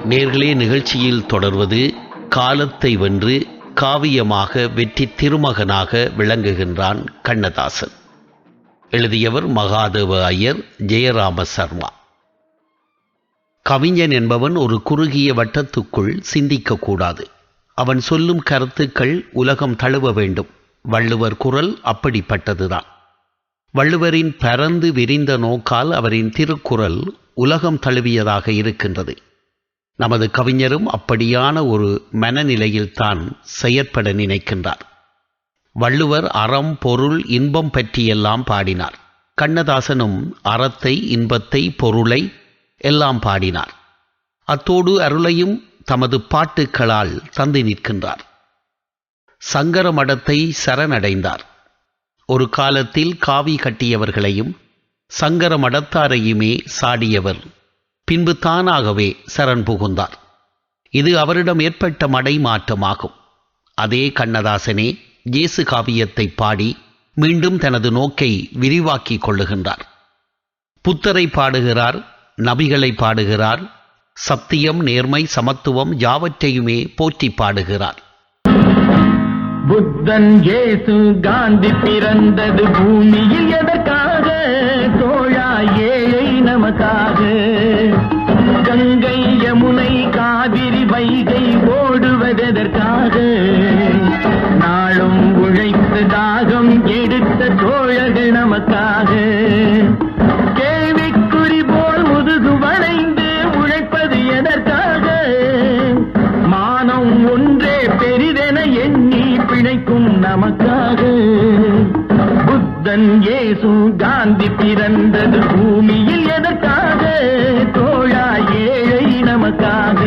நேர்களே, நிகழ்ச்சியில் தொடர்வது காலத்தை வென்று காவியமாக வெற்றி திருமகனாக விளங்குகின்றான் கண்ணதாசன். எழுதியவர் மகாதேவ ஐயர், ஜெயராம சர்மா. கவிஞன் என்பவன் ஒரு குறுகிய வட்டத்துக்குள் சிந்திக்கக்கூடாது. அவன் சொல்லும் கருத்துக்கள் உலகம் தழுவ வேண்டும். வள்ளுவர் குரல் அப்படிப்பட்டதுதான். வள்ளுவரின் பரந்து விரிந்த நோக்கால் அவரின் திருக்குறள் உலகம் தழுவியதாக இருக்கின்றது. நமது கவிஞரும் அப்படியான ஒரு மனநிலையில்தான் செயற்பட நினைக்கின்றார். வள்ளுவர் அறம், பொருள், இன்பம் பற்றியெல்லாம் பாடினார். கண்ணதாசனும் அறத்தை, இன்பத்தை, பொருளை எல்லாம் பாடினார். அத்தோடு அருளையும் தமது பாட்டுக்களால் தந்து நிற்கின்றார். சங்கர மடத்தை சரணடைந்தார். ஒரு காலத்தில் காவி கட்டியவர்களையும் சங்கர மடத்தாரையுமே சாடியவர் பின்பு தானாகவே சரண் புகுந்தார். இது அவரிடம் ஏற்பட்ட மடை மாற்றமாகும். அதே கண்ணதாசனே இயேசு காவியத்தை பாடி மீண்டும் தனது நோக்கை விரிவாக்கிக் கொள்ளுகின்றார். புத்தரை பாடுகிறார், நபிகளை பாடுகிறார், சத்தியம், நேர்மை, சமத்துவம் யாவற்றையுமே போற்றி பாடுகிறார். புத்தன், இயேசு, காந்தி பிறந்தது பூமியில் எதற்காக? தோழா, ஏழை நமக்காக. கங்கை, யமுனை, காவிரி, வைகை ஓடுவதற்காக. நாளும் உழைத்து தாகம் எடுத்த தோழர்கள் நமக்காக. கேள்விக்குறி போல் முதுகு வளைந்து உழைப்பது எதற்காக? மானம் ஒன்றே பெரிதென எண்ணி பிழைக்கும் நமக்காக. புத்தன், இயேசு, காந்தி பிறந்தது பூமியில் எதற்காக? தோழா, ஏழை நமக்காக.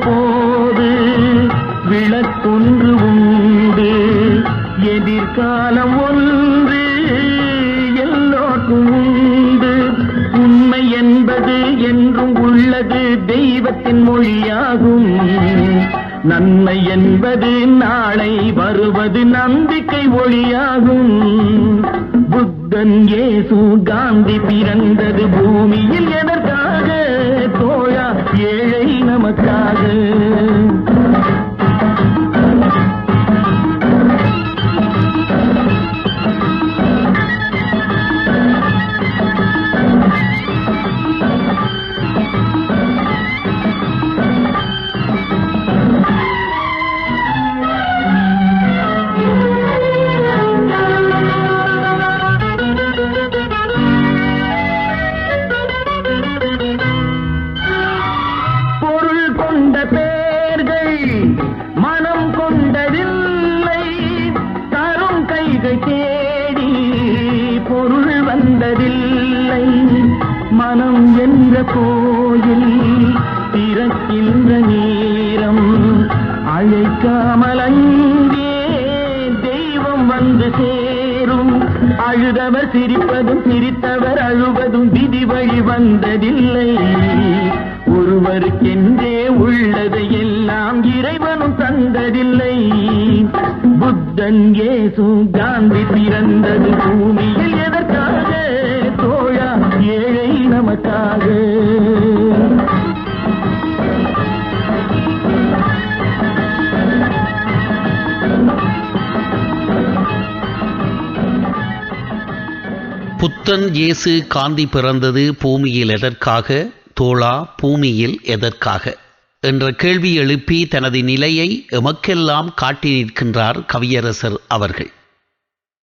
போது விளக்கொன்று உண்டு, எதிர்காலம் ஒன்று எல்லோருக்கும் உண்டு. உண்மை என்பது என்றும் உள்ளது, தெய்வத்தின் மொழியாகும். நன்மை என்பது நாளை வருவது, நம்பிக்கை ஒளியாகும். புத்தன், இயேசு, காந்தி பிறந்தது பூமியில் எதற்காக? தோழா, ஏழை நமக்காக. மனம் கொண்டதில்லை, தரும் கைகள் தேடி பொருள் வந்ததில்லை. மனம் என்ற கோயில் திற இழக்கின்ற நேரம் அழைக்காமல் அங்கே தெய்வம் வந்து சேரும். அழுதவர் சிரிப்பதும் சிரித்தவர் அழுவதும் விதி வழி வந்ததில்லை. ஒருவருக்கென்றே உள்ளதை எல்லாம் இறைவனும் தந்ததில்லை. புத்தன் இயேசு காந்தி பிறந்தது பூமியில் எதற்காக தோழா? ஏழை நமக்காக. புத்தன் இயேசு காந்தி பிறந்தது பூமியில் எதற்காக தோழா? பூமியில் எதற்காக என்ற கேள்வி எழுப்பி தனது நிலையை எமக்கெல்லாம் காட்டி நிற்கின்றார் கவியரசர் அவர்கள்.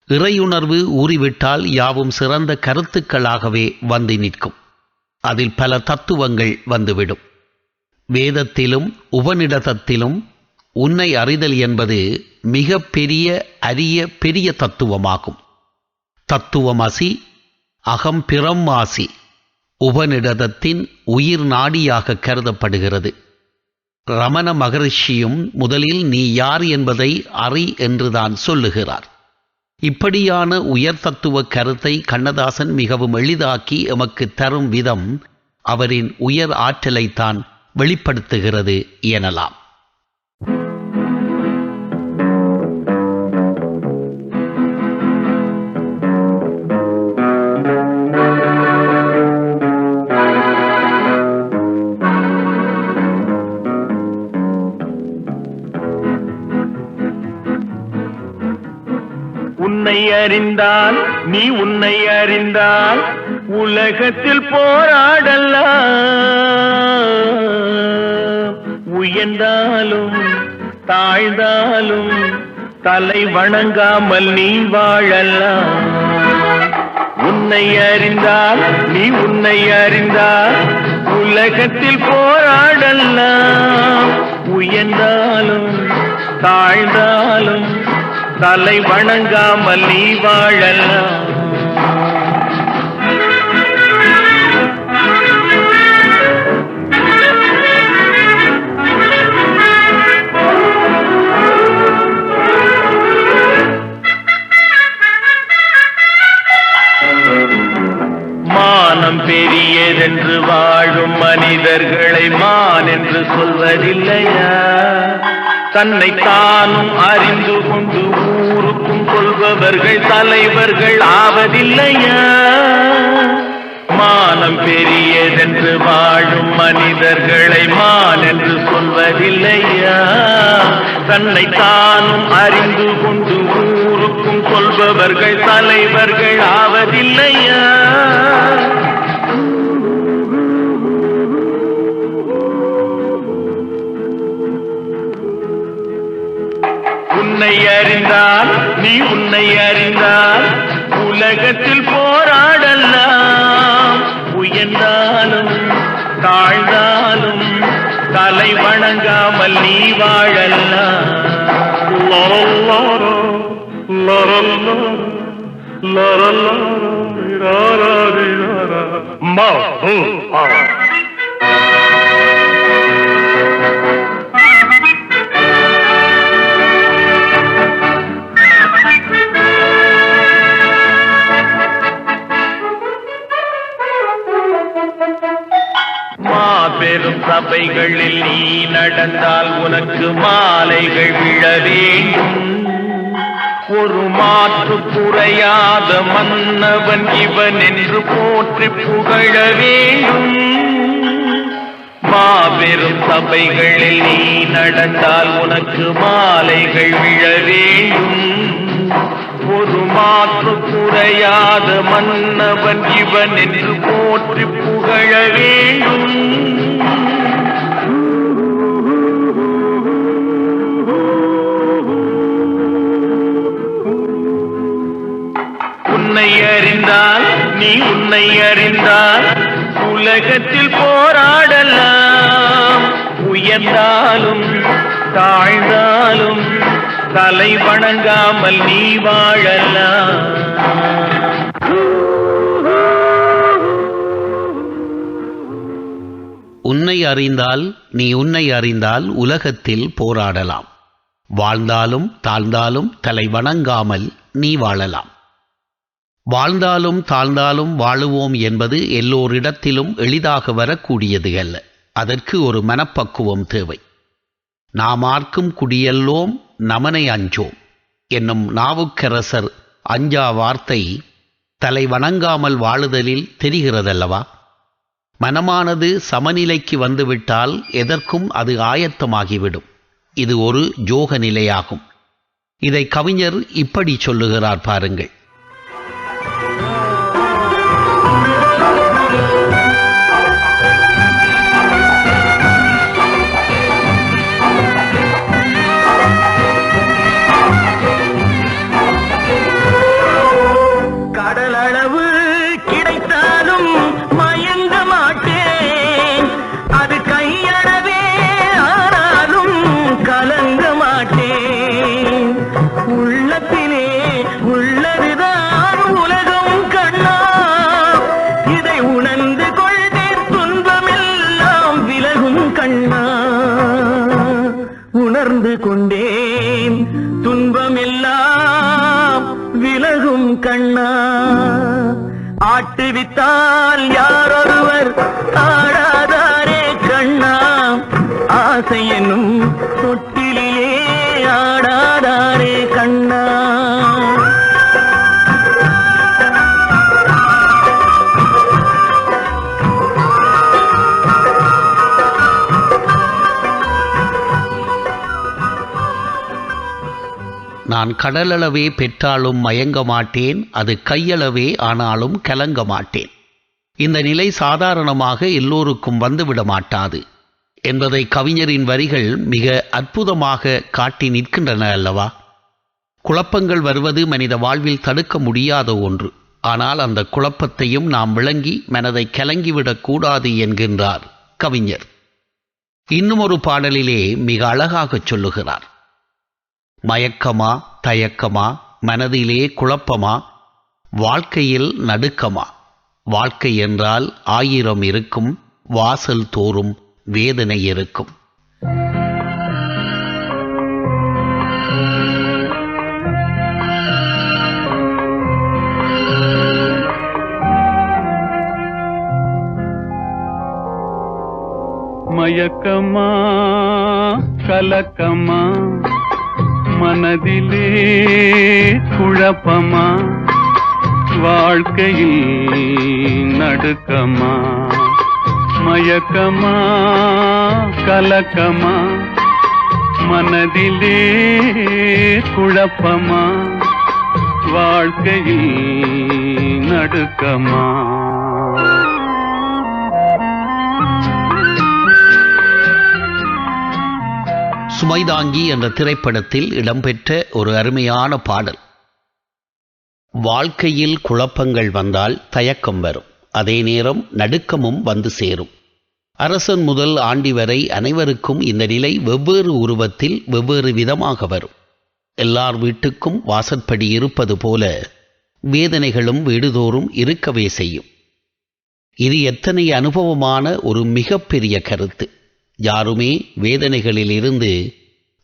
இறையுணர்வு ஊறிவிட்டால் யாவும் சிறந்த கருத்துக்களாகவே வந்து நிற்கும். அதில் பல தத்துவங்கள் வந்துவிடும். வேதத்திலும் உபநிடதத்திலும் உன்னை அறிதல் என்பது மிக பெரிய அரிய பெரிய தத்துவமாகும். தத்துவமசி அகம் பிரம்மாசி உபநிடதத்தின் உயிர் நாடியாக கருதப்படுகிறது. ரமண மகரிஷியும் முதலில் நீ யார் என்பதை அறி என்றுதான் சொல்லுகிறார். இப்படியான உயர் தத்துவ கருத்தை கண்ணதாசன் மிகவும் எளிதாக்கி எமக்கு தரும் விதம் அவரின் உயர் ஆற்றலைத்தான் வெளிப்படுத்துகிறது எனலாம். உன்னை அறிந்தால் நீ உன்னை அறிந்தால் உலகத்தில் போராடலாம். உயர்ந்தாலும் தாழ்ந்தாலும் தலை வணங்காமல் நீ வாழலாம். உன்னை அறிந்தால் நீ உன்னை அறிந்தால் உலகத்தில் போராடலாம். உயர்ந்தாலும் தாழ்ந்தாலும் தலை வணங்காமல் நீ வாழலாம். மானம் பெரியதென்று வாழும் மனிதர்களை மான் என்று சொல்வதில்லையா? தன்னை தானும் அறிந்து கொண்டு ஊருக்கும் கொள்பவர்கள் தலைவர்கள் ஆவதில்லையா? மானம் பெரியதென்று வாழும் மனிதர்களை மான் என்று சொல்வதில்லையா? தன்னை தானும் அறிந்து கொண்டு ஊருக்கும் கொள்பவர்கள் தலைவர்கள் ஆவதில்லையா? உன்னை அறிந்தால் நீ உன்னை அறிந்தால் உலகத்தில் போராடலாம். உயர்ந்தாலும் தாழ்ந்தாலும் தலை வணங்காமல் நீ வாழலாம். மாபெரும் சபைகளில் நீ நடந்தால் உனக்கு மாலைகள் விழ வேண்டும். ஒரு மாற்று குறையாத மன்னவன் இவன் என்று போற்றி புகழ வேண்டும். மாபெரும் சபைகளில் நீ நடந்தால் உனக்கு மாலைகள் விழ வேண்டும். ஒரு மாற்று குறையாத மன்னவன் இவன் என்று போற்றி புகழ வேண்டும். உன்னை அறிந்தால் நீ உன்னை அறிந்தால் உலகத்தில் போராடலாம். உயர்ந்தாலும் தாழ்ந்தாலும் தலை வணங்காமல் நீ வாழலாம். உன்னை நீ உன்னை அறிந்தால் உலகத்தில் போராடலாம். வாழ்ந்தாலும் தாழ்ந்தாலும் தலை வணங்காமல் நீ வாழலாம். வாழ்ந்தாலும் தாழ்ந்தாலும் வாழுவோம் என்பது எல்லோரிடத்திலும் எளிதாக வரக்கூடியது அல்ல. அதற்கு ஒரு மனப்பக்குவம் தேவை. நாமார்க்கும் குடியல்லோம் நமனை அஞ்சோம் என்னும் நாவுக்கரசர் அஞ்சா வார்த்தை தலை வணங்காமல் வாழுதலில் தெரிகிறதல்லவா? மனமானது சமநிலைக்கு வந்துவிட்டால் எதற்கும் அது ஆயத்தமாகிவிடும். இது ஒரு யோக நிலையாகும். இதை கவிஞர் இப்படி சொல்லுகிறார் பாருங்கள். கடலளவு கிடைத்தாலும் மயங்க மாட்டேன், அது கையளவே ஆனாலும் கலங்க மாட்டேன். உள்ளத்திலே உள்ளதுதான் உலகம் கண்ணா, இதை உணர்ந்து கொள்வேன் துன்பமெல்லாம் விலகும் கண்ணா. உணர்ந்து கொண்டேன் துன்பமெல்லாம் விலகும் கண்ணா. ஆட்டுவித்தால் யாரொருவர் ஆடாதாரே கண்ணா, ஆசை என்னும் தொட்டிலே ஆடாதாரே கண்ணா. நான் கடலளவே பெற்றாலும் மயங்க மாட்டேன், அது கையளவே ஆனாலும் கலங்க மாட்டேன். இந்த நிலை சாதாரணமாக எல்லோருக்கும் வந்துவிட மாட்டாது என்பதை கவிஞரின் வரிகள் மிக அற்புதமாக காட்டி நிற்கின்றன அல்லவா? குழப்பங்கள் வருவது மனித வாழ்வில் தடுக்க முடியாத ஒன்று. ஆனால் அந்த குழப்பத்தையும் நாம் விளங்கி மனதை கலங்கிவிடக் கூடாது என்கின்றார் கவிஞர். இன்னும் ஒரு பாடலிலே மிக அழகாகச் சொல்லுகிறார். மயக்கமா தயக்கமா, மனதிலே குழப்பமா, வாழ்க்கையில் நடுக்கமா. வாழ்க்கை என்றால் 1000 இருக்கும், வாசல் தோறும் வேதனை இருக்கும். மயக்கமா கலக்கமா, மனதிலே குழப்பமா, வாழ்க்கையில் நடுக்கமா. மயக்கமா கலக்கமா, மனதிலே குழப்பமா, வாழ்க்கையில் நடுக்கமா. சுமைதாங்கி என்ற திரைப்படத்தில் இடம்பெற்ற ஒரு அருமையான பாடல். வாழ்க்கையில் குழப்பங்கள் வந்தால் தயக்கம் வரும், அதே நேரம் நடுக்கமும் வந்து சேரும். அரசன் முதல் ஆண்டி வரை அனைவருக்கும் இந்த நிலை வெவ்வேறு உருவத்தில் வெவ்வேறு விதமாக வரும். எல்லார் வீட்டுக்கும் வாசற்படி இருப்பது போல வேதனைகளும் வீடுதோறும் இருக்கவே செய்யும். இது எத்தனை அனுபவமான ஒரு மிகப்பெரிய கருத்து. யாருமே வேதனைகளில் இருந்து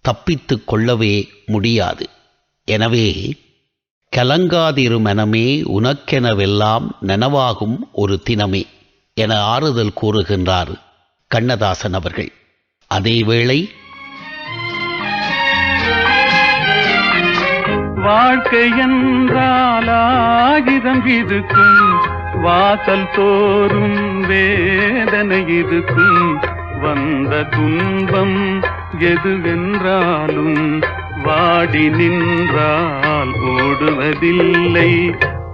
தப்பித்து கொள்ளவே முடியாது. எனவே கலங்காதிரு மனமே, உனக்கெனவெல்லாம் நனவாகும் ஒரு தினமே என ஆறுதல் கூறுகின்றார் கண்ணதாசன் அவர்கள். அதேவேளை வாழ்க்கை என்றால் 1000 இருக்கும், வாசல் தோறும் வேதனை இருக்கும். வந்த துன்பம் எதுவென்றாலும் வாடி நின்றால் ஓடுவதில்லை,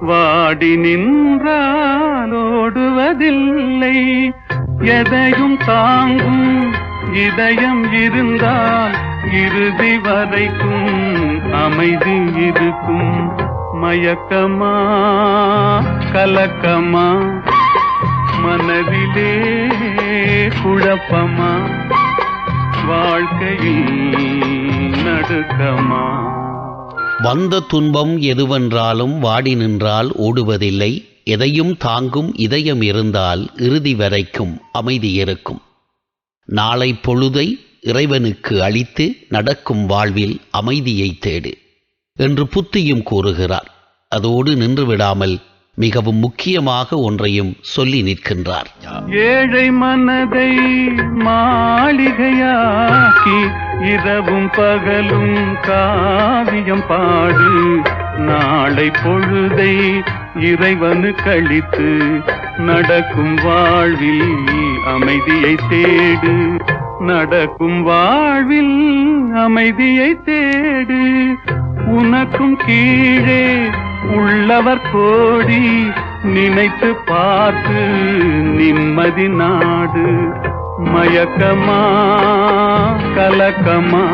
வாடி நின்றால் ஓடுவதில்லை. எதையும் தாங்கும் இதயம் இருந்தால் இறுதி வரைக்கும் அமைதி இருக்கும். மயக்கமா கலக்கமா, மனதிலே குழப்பமா, வாழ்க்கையில் நடுக்கமா. வந்த துன்பம் எதுவென்றாலும் வாடி நின்றால் ஓடுவதில்லை, எதையும் தாங்கும் இதயம் இருந்தால் இறுதி வரைக்கும் அமைதி இருக்கும். நாளை பொழுதை இறைவனுக்கு அளித்து நடக்கும் வாழ்வில் அமைதியை தேடு என்று புத்தியும் கூறுகிறார். அதோடு நின்று விடாமல் மிகவும் முக்கியமாக ஒன்றையும் சொல்லி நிற்கின்றார். ஏழை மனதை மாளிகையாக்கி இரவும் பகலும் காவியம் பாடு, நாளை பொழுதை இறைவனு கழித்து நடக்கும் வாழ்வில் அமைதியை தேடு, நடக்கும் வாழ்வில் அமைதியை தேடு. உனக்கும் கீழே உள்ளவர் கோடி, நினைத்து பார்த்து நிம்மதி நாடு. மயக்கமா கலக்கமா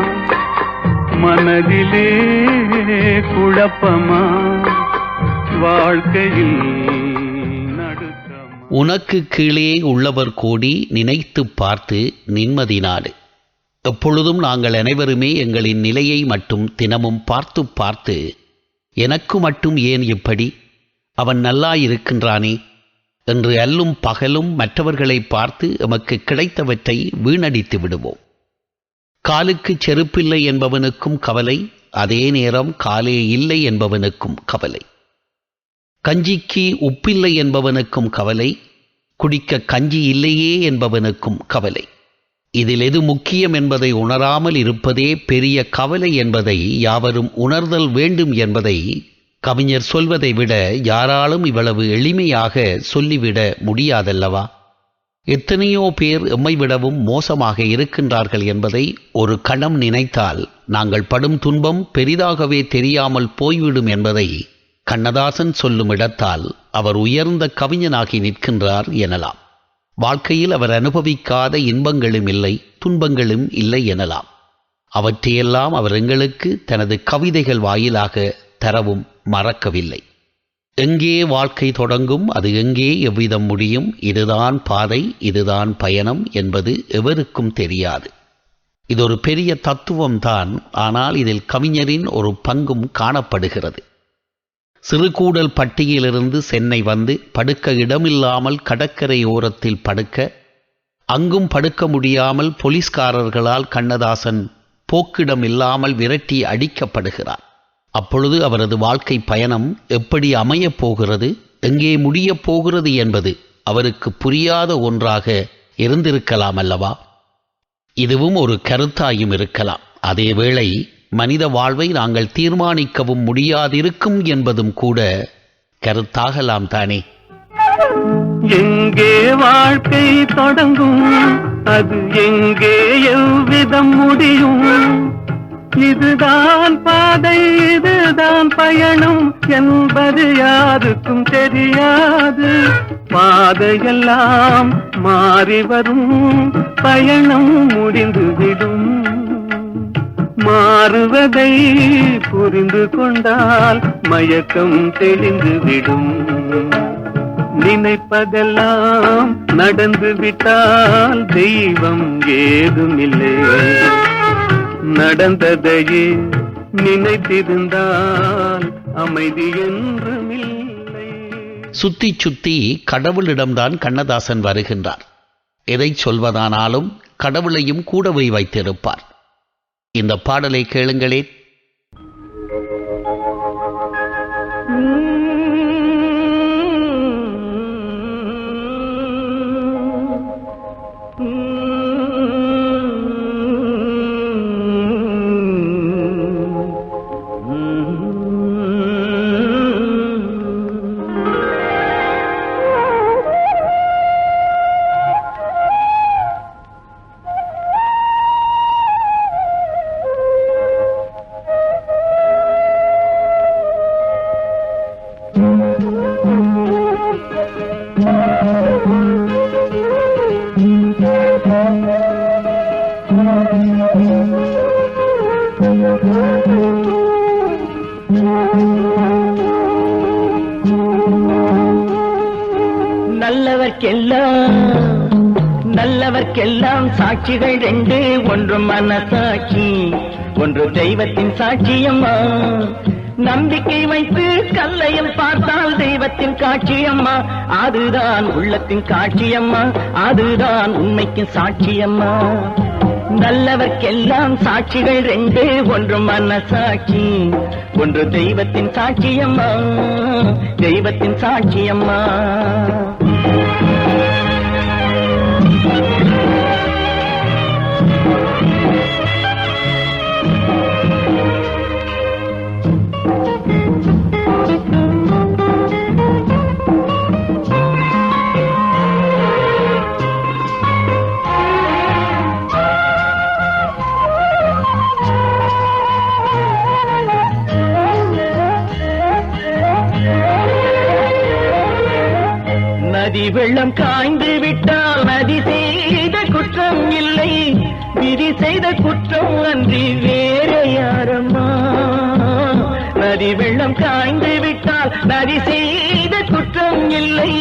மனதிலே குழப்பமா வாழ்க்கையில் நடுக்கமா. உனக்கு கீழே உள்ளவர் கோடி, நினைத்து பார்த்து நிம்மதி நாடு. எப்பொழுதும் நாங்கள் அனைவருமே எங்களின் நிலையை மட்டும் தினமும் பார்த்து பார்த்து எனக்கு மட்டும் ஏன் இப்படி, அவன் நல்லாயிருக்கின்றானே என்று அல்லும் பகலும் மற்றவர்களை பார்த்து எமக்கு கிடைத்தவற்றை வீணடித்து விடுவோம். காலுக்கு செருப்பில்லை என்பவனுக்கும் கவலை, அதே நேரம் காலே இல்லை என்பவனுக்கும் கவலை. கஞ்சிக்கு உப்பில்லை என்பவனுக்கும் கவலை, குடிக்க கஞ்சி இல்லையே என்பவனுக்கும் கவலை. இதில் எது முக்கியம் என்பதை உணராமல் இருப்பதே பெரிய கவலை என்பதை யாவரும் உணர்தல் வேண்டும் என்பதை கவிஞர் சொல்வதை விட யாராலும் இவ்வளவு எளிமையாக சொல்லிவிட முடியாதல்லவா? எத்தனையோ பேர் எம்மை விடவும் மோசமாக இருக்கின்றார்கள் என்பதை ஒரு கணம் நினைத்தால் நாங்கள் படும் துன்பம் பெரிதாகவே தெரியாமல் போய்விடும் என்பதை கண்ணதாசன் சொல்லும் இடத்தால் அவர் உயர்ந்த கவிஞனாகி நிற்கின்றார் எனலாம். வாழ்க்கையில் அவர் அனுபவிக்காத இன்பங்களும் இல்லை, துன்பங்களும் இல்லை எனலாம். அவற்றையெல்லாம் அவர் எங்களுக்கு தனது கவிதைகள் வாயிலாக தரவும் மறக்கவில்லை. எங்கே வாழ்க்கை தொடங்கும், அது எங்கே எவ்விதம் முடியும், இதுதான் பாதை, இதுதான் பயணம் என்பது எவருக்கும் தெரியாது. இது ஒரு பெரிய தத்துவம்தான். ஆனால் இதில் கவிஞரின் ஒரு பங்கும் காணப்படுகிறது. சிறுகூடல் பட்டியிலிருந்து சென்னை வந்து படுக்க இடமில்லாமல் கடற்கரை ஓரத்தில் படுக்க, அங்கும் படுக்க முடியாமல் போலீஸ்காரர்களால் கண்ணதாசன் போக்கிடம் இல்லாமல் விரட்டி அடிக்கப்படுகிறார். அப்பொழுது அவரது வாழ்க்கை பயணம் எப்படி அமையப் போகிறது, எங்கே முடியப் போகிறது என்பது அவருக்கு புரியாத ஒன்றாக இருந்திருக்கலாம் அல்லவா? இதுவும் ஒரு கருத்தாயும் இருக்கலாம். அதேவேளை மனித வாழ்வை நாங்கள் தீர்மானிக்கவும் முடியாதிருக்கும் என்பதும் கூட கருத்தாகலாம் தானே. எங்கே வாழ்க்கை தொடங்கும், அது எங்கே எவ்விதம் முடியும், இதுதான் பாதை, இதுதான் பயணம் என்பது யாருக்கும் தெரியாது. பாதையெல்லாம் மாறி வரும், பயணம் முடிந்துவிடும். மாறுவதை புரிந்து கொண்டால் மயக்கம் தெளிந்துவிடும். நினைப்பதெல்லாம் நடந்து விட்டால் தெய்வம் ஏதுமில்லை, நடந்ததையே நினைத்திருந்தால் அமைதி என்றுமில்லை. சுத்தி சுத்தி கடவுளிடம்தான் கண்ணதாசன் வருகின்றார். எதை சொல்வதானாலும் கடவுளையும் கூடவே வைத்திருப்பார். இந்த பாடலை கேளுங்களே. நல்லவர்க்கெல்லாம் சாட்சிகள் ரெண்டு, ஒன்று மனசாட்சி, ஒன்று தெய்வத்தின் சாட்சியம்மா. நம்பிக்கை வைத்து கல்லையும் பார்த்தால் தெய்வத்தின் காட்சியம்மா, அதுதான் உள்ளத்தின் காட்சியம்மா, அதுதான் உண்மைக்கு சாட்சியம்மா. நல்லவர்க்கெல்லாம் சாட்சிகள் ரெண்டு, ஒன்று மனசாட்சி, ஒன்று தெய்வத்தின் சாட்சியம்மா, தெய்வத்தின் சாட்சியம்மா. நதி வெள்ளம் காய்ந்து விட்டால் நதி செய்த குற்றம் இல்லை, விதி செய்த குற்றம் அன்றி வேற யாரம்மா. நதி வெள்ளம் காய்ந்து விட்டால் நதி செய்த குற்றம் இல்லை,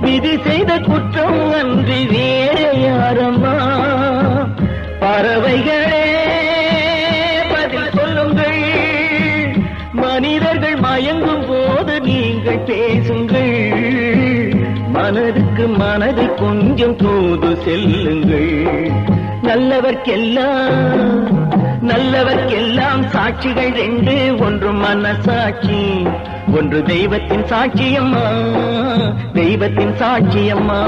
விதி செய்த குற்றம் அன்றி வேற யாரம்மா. பறவைகளே பதில் சொல்லுங்கள், மனிதர்கள் மயங்கும் போது நீங்கள் பேசுங்கள், மனதுக்கு மனது கொஞ்சம் தூது செல்லுங்கள். நல்லவர்க்கெல்லாம் சாட்சிகள் ரெண்டு, ஒன்று மனசாட்சி, ஒன்று தெய்வத்தின் சாட்சியம்மா, தெய்வத்தின் சாட்சியம்மா.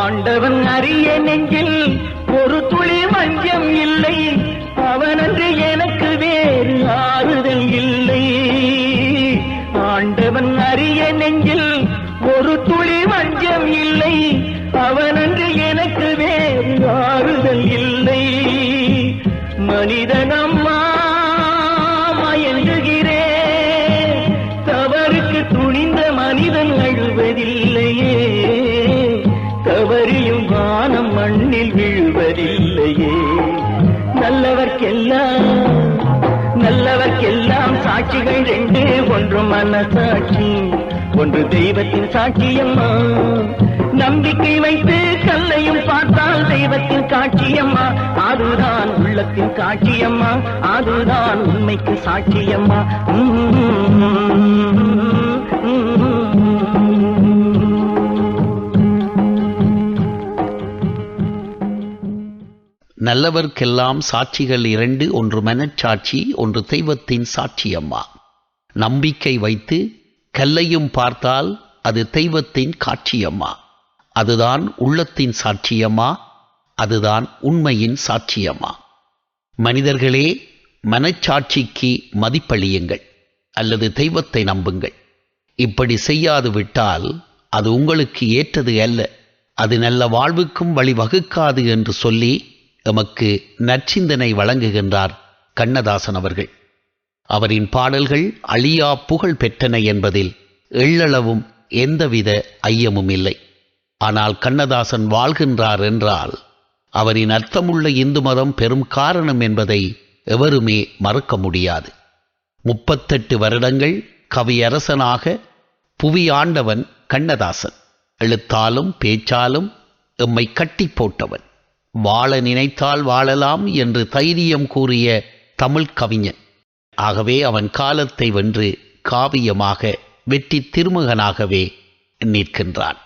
ஆண்டவன் அறிய நெஞ்சில் ஒரு துளி வஞ்சம் இல்லை, அவனன்று எனக்கு வேறு ஆறுதல் இல்லை. ஆண்டவன் அறிய நெஞ்சில் ஒரு துளி வஞ்சம் இல்லை, அவனன்று எனக்கு வேறு ஆறுதல் இல்லை. மனிதனம்மா மயங்குகிறே, தவறுக்கு துணிந்த மனிதன் அழுவதில்லையே, தவறியும் வானம் மண்ணில் விழுவதில்லையே. நல்லவர்க்கெல்லாம் சாட்சிகள் ரெண்டு, ஒன்று மனசாட்சி, ஒன்று தெய்வத்தின் சாட்சியம்மா. நம்பிக்கை வைத்து கல்லையும் பார்த்தால் தெய்வத்தின் காட்சியம்மா, அதுதான் உள்ளத்தின் காட்சியம்மா, அதுதான் உண்மைக்கு சாட்சியம்மா. நல்லவர்க்கெல்லாம் சாட்சிகள் இரண்டு, ஒன்று மனச்சாட்சி, ஒன்று தெய்வத்தின் சாட்சியம்மா. நம்பிக்கை வைத்து கல்லையும் பார்த்தால் அது தெய்வத்தின் காட்சியம்மா, அதுதான் உள்ளத்தின் சாட்சியம்மா, அதுதான் உண்மையின் சாட்சியம்மா. மனிதர்களே, மனச்சாட்சிக்கு மதிப்பளியுங்கள் அல்லது தெய்வத்தை நம்புங்கள். இப்படி செய்யாது விட்டால் அது உங்களுக்கு ஏற்றது அல்ல, அது நல்ல வாழ்வுக்கும் வழிவகுக்காது என்று சொல்லி எமக்கு நற்சிந்தனை வழங்குகின்றார் கண்ணதாசன் அவர்கள். அவரின் பாடல்கள் அழியா புகழ் பெற்றன என்பதில் எள்ளளவும் எந்தவித ஐயமும் இல்லை. ஆனால் கண்ணதாசன் வாழ்கின்றார் என்றால் அவரின் அர்த்தமுள்ள இந்து மதம் பெரும் காரணம் என்பதை எவருமே மறுக்க முடியாது. 38 வருடங்கள் கவியரசனாக புவி ஆண்டவன் கண்ணதாசன். எழுத்தாலும் பேச்சாலும் எம்மை கட்டி போட்டவன். வாழ நினைத்தால் வாழலாம் என்று தைரியம் கூறிய தமிழ் கவிஞன். ஆகவே அவன் காலத்தை வென்று காவியமாக வெற்றி திருமகனாகவே நிற்கின்றான்.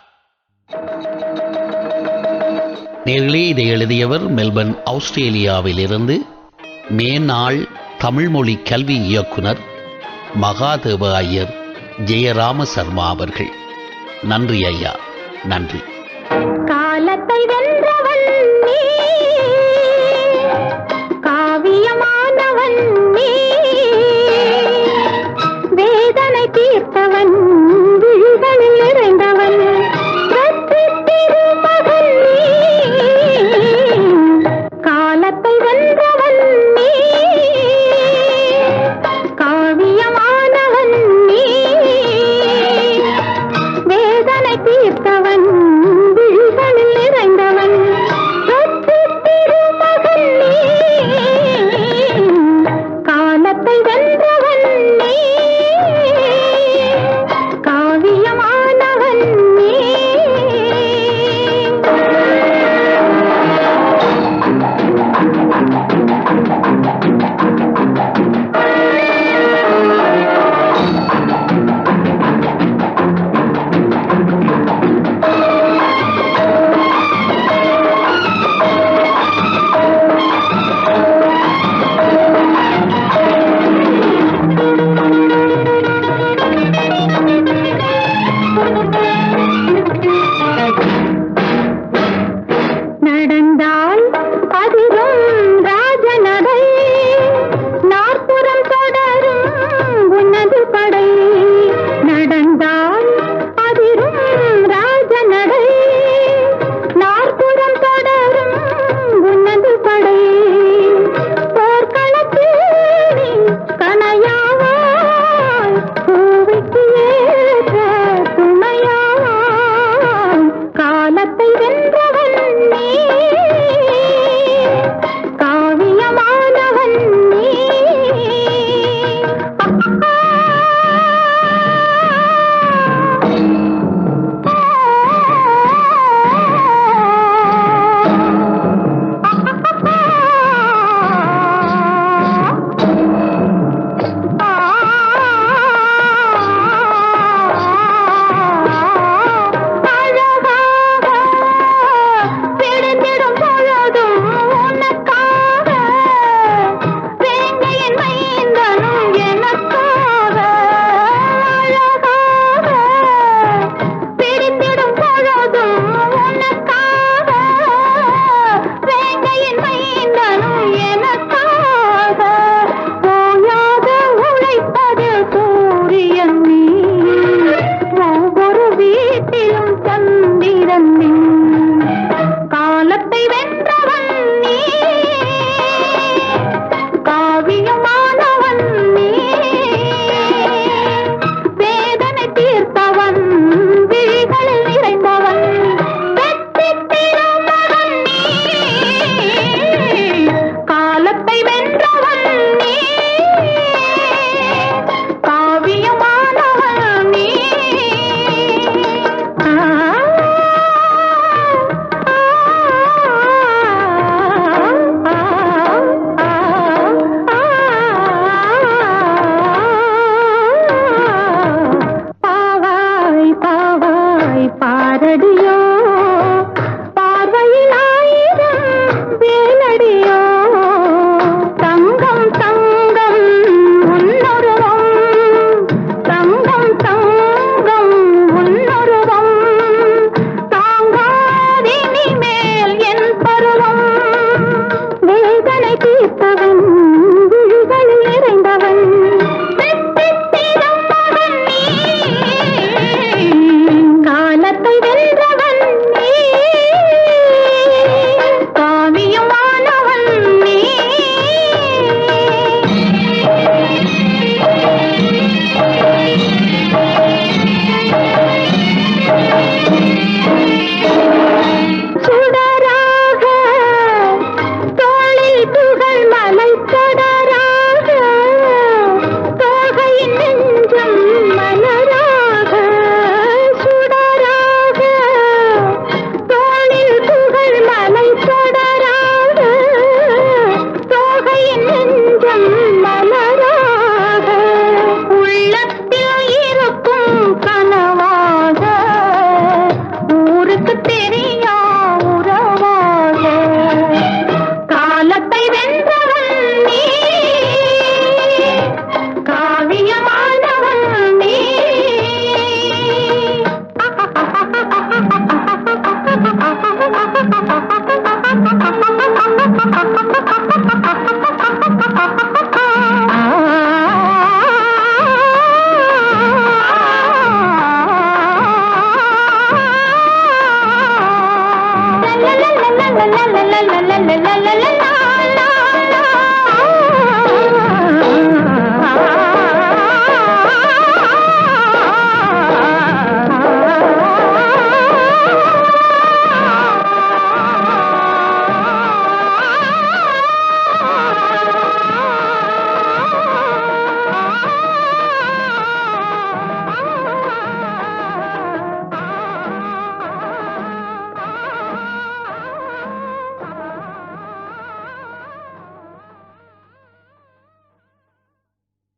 நேரிலே இதை எழுதியவர் மெல்பர்ன், ஆஸ்திரேலியாவிலிருந்து மேனாள் தமிழ்மொழி கல்வி இயக்குனர் மகாதேவ ஐயர் ஜெயராம சர்மா அவர்கள். நன்றி ஐயா, நன்றி. காலத்தை வென்றவன் நீ, காவியமானவன் நீ, வேதனை தீர்த்தவன், விழிகளில் நிறைந்தவன், வெற்றி திருமகன் நீ. காலத்தை வென்றவன் நீ, காவியமானவன் நீ, வேதனை தீர்த்தவன், அடியே